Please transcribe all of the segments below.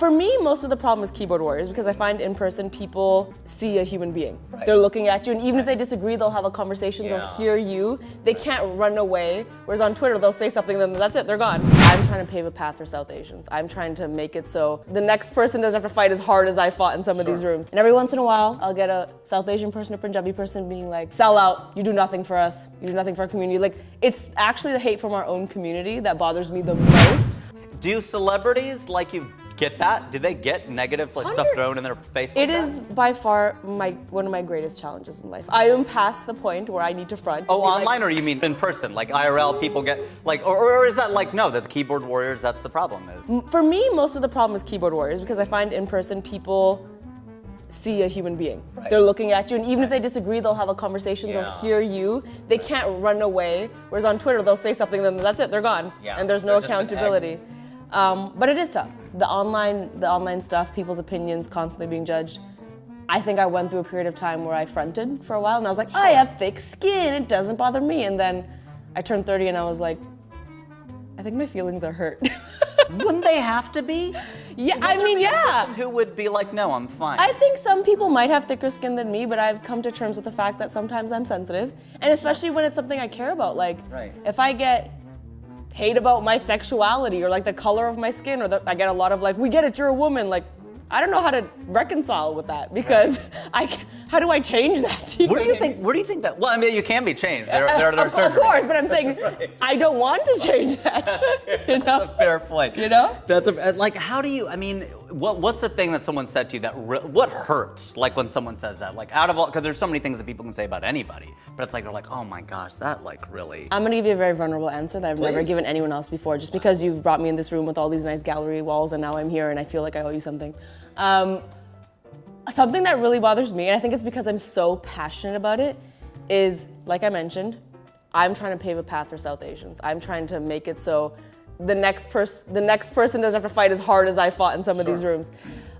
For me, most of the problem is keyboard warriors because I find in person people see a human being. Right. They're looking at you, and even if they disagree, they'll have a conversation, they'll hear you. They can't run away, whereas on Twitter, they'll say something, then that's it, they're gone. I'm trying to pave a path for South Asians. I'm trying to make it so the next person doesn't have to fight as hard as I fought in some of these rooms. And every once in a while, I'll get a South Asian person, a Punjabi person being like, sell out, you do nothing for us, you do nothing for our community. Like, it's actually the hate from our own community that bothers me the most. Do celebrities like you get that? Do they get negative stuff thrown in their face? It is by far one of my greatest challenges in life. I am past the point where I need to front. Oh, online, or you mean in person? Like IRL, people get like, or is that like, no, that's keyboard warriors, that's the problem is? For me, most of the problem is keyboard warriors because I find in person people see a human being. Right. They're looking at you, and even if they disagree, they'll have a conversation, they'll hear you. They can't run away, whereas on Twitter, they'll say something, then that's it, they're gone. Yeah. And there's no accountability. But it is tough. The online stuff, people's opinions constantly being judged. I think I went through a period of time where I fronted for a while and I was like, I have thick skin, it doesn't bother me. And then I turned 30 and I was like, I think my feelings are hurt. Wouldn't they have to be? Yeah, I mean, yeah. Who would be like, no, I'm fine? I think some people might have thicker skin than me, but I've come to terms with the fact that sometimes I'm sensitive. And especially when it's something I care about. Like, if I get hate about my sexuality or like the color of my skin, or I get a lot of like, we get it, you're a woman. Like, I don't know how to reconcile with that because how do I change that? Where do you think that? Well, I mean, you can be changed. There are of course, but I'm saying I don't want to change that. You know? That's a fair point. You know? That's like, how do you? I mean, what's the thing that someone said to you that what hurts? Like when someone says that, like out of all, because there's so many things that people can say about anybody, but it's like they're like, oh my gosh, that like really. I'm gonna give you a very vulnerable answer that I've never given anyone else before, just because you've brought me in this room with all these nice gallery walls, and now I'm here and I feel like I owe you something. Something that really bothers me, and I think it's because I'm so passionate about it, is, like I mentioned, I'm trying to pave a path for South Asians. I'm trying to make it so the next person doesn't have to fight as hard as I fought in some of these rooms.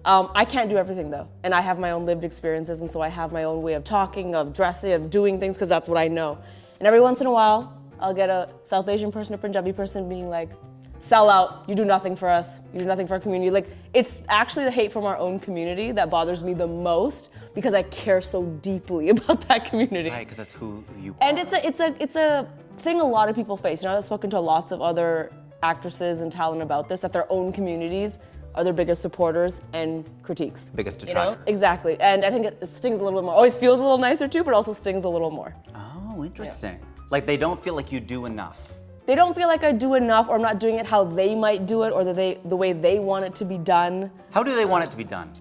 I can't do everything though, and I have my own lived experiences, and so I have my own way of talking, of dressing, of doing things, because that's what I know. And every once in a while, I'll get a South Asian person, a Punjabi person being like, sell out, you do nothing for us, you do nothing for our community. Like, it's actually the hate from our own community that bothers me the most because I care so deeply about that community. Right, because that's who you are. And it's a thing a lot of people face. You know, I've spoken to lots of other actresses and talent about this, that their own communities are their biggest supporters and critiques. Biggest detractors. You know? Exactly, and I think it stings a little bit more. Always feels a little nicer too, but also stings a little more. Oh, interesting. Yeah. Like they don't feel like you do enough. They don't feel like I do enough, or I'm not doing it how they might do it, or the way they want it to be done. How do they want it to be done?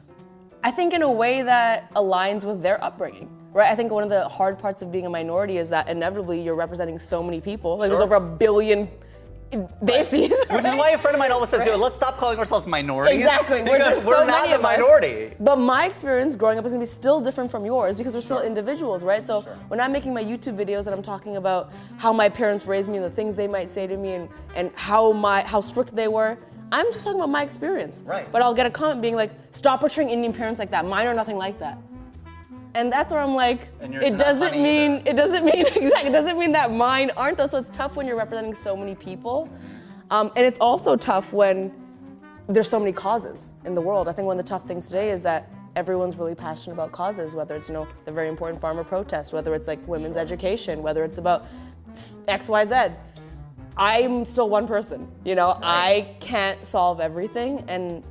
I think in a way that aligns with their upbringing, right? I think one of the hard parts of being a minority is that inevitably you're representing so many people. Like there's over 1 billion Desis. Which is why a friend of mine always says, let's stop calling ourselves minorities. Exactly. Because we're not the minority. But my experience growing up is gonna be still different from yours because we're still individuals, right? So when I'm making my YouTube videos and I'm talking about how my parents raised me and the things they might say to me and how strict they were, I'm just talking about my experience. Right. But I'll get a comment being like, stop portraying Indian parents like that. Mine are nothing like that. And that's where I'm like, it doesn't mean that mine aren't though, so it's tough when you're representing so many people. And it's also tough when there's so many causes in the world. I think one of the tough things today is that everyone's really passionate about causes, whether it's, the very important farmer protest, whether it's like women's education, whether it's about X, Y, Z. I'm still one person, I can't solve everything, and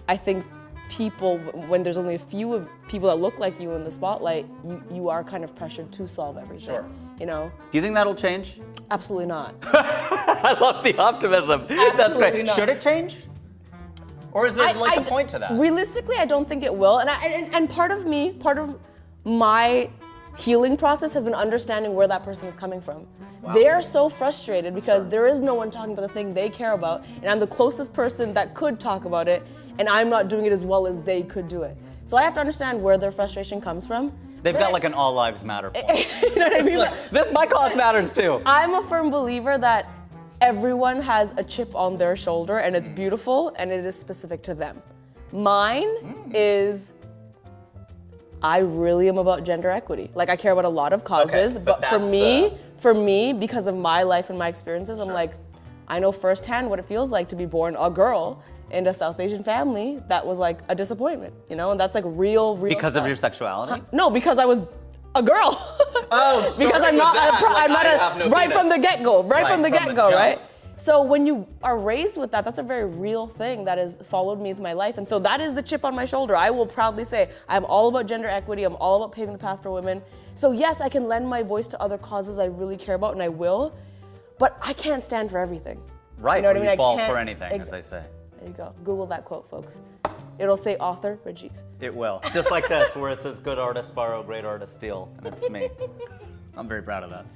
I think people, when there's only a few of people that look like you in the spotlight, you are kind of pressured to solve everything. Sure. Do you think that'll change? Absolutely not. I love the optimism. Absolutely That's great. not. Should it change? Or is there a point to that? Realistically, I don't think it will. And part of my healing process has been understanding where that person is coming from. Wow. They are so frustrated because there is no one talking about the thing they care about, and I'm the closest person that could talk about it, and I'm not doing it as well as they could do it. So I have to understand where their frustration comes from. They've got like an all lives matter point. You know what I mean? My cause matters too. I'm a firm believer that everyone has a chip on their shoulder and it's beautiful and it is specific to them. Mine is, I really am about gender equity. Like I care about a lot of causes, but for me, because of my life and my experiences, I'm like, I know firsthand what it feels like to be born a girl in a South Asian family that was like a disappointment, you know? And that's like real Because stuff. of your sexuality? No, because I was a girl. Oh, because I'm not, I'm not right penis. from the get-go, from the get-go, jump. right? So when you are raised with that, that's a very real thing that has followed me through my life. And so that is the chip on my shoulder. I will proudly say, I'm all about gender equity. I'm all about paving the path for women. So yes, I can lend my voice to other causes I really care about, and I will, but I can't stand for everything. Right, you know what I mean? you fall I for anything, as they say. There you go. Google that quote, folks. It'll say author Rajiv. It will. Just like this, where it says good artists borrow, great artists steal, and it's me. I'm very proud of that.